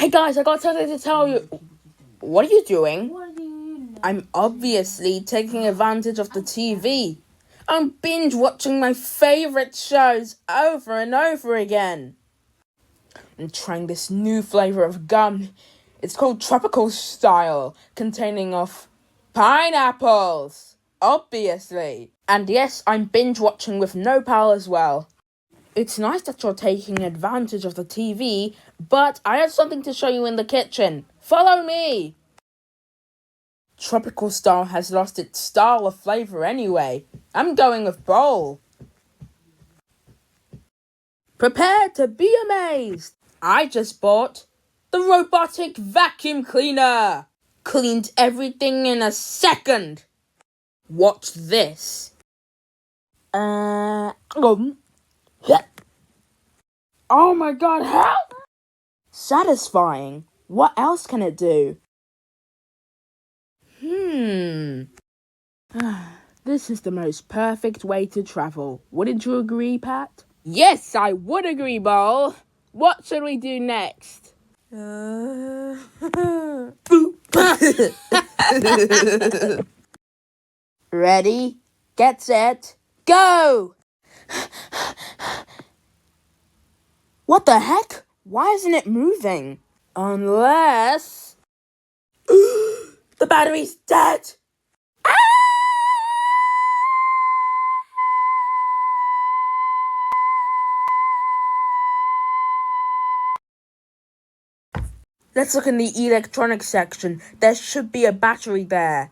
Hey guys, I got something to tell you. What are you doing? What do you know? I'm obviously taking advantage of the TV. I'm binge watching my favorite shows over and over again. I'm trying this new flavor of gum. It's called Tropical Style, containing of pineapples, obviously. And yes, I'm binge watching with Nopal as well. It's nice that you're taking advantage of the TV, but I have something to show you in the kitchen. Follow me! Tropical Style has lost its style of flavor anyway. I'm going with bowl. Prepare to be amazed! I just bought the robotic vacuum cleaner. Cleaned everything in a second. Watch this. Oh my god, help! Satisfying. What else can it do? This is the most perfect way to travel. Wouldn't you agree, Pat? Yes, I would agree, Ball. What should we do next? Ready, get set, go! What the heck? Why isn't it moving? Unless... the battery's dead! Let's look in the electronics section. There should be a battery there.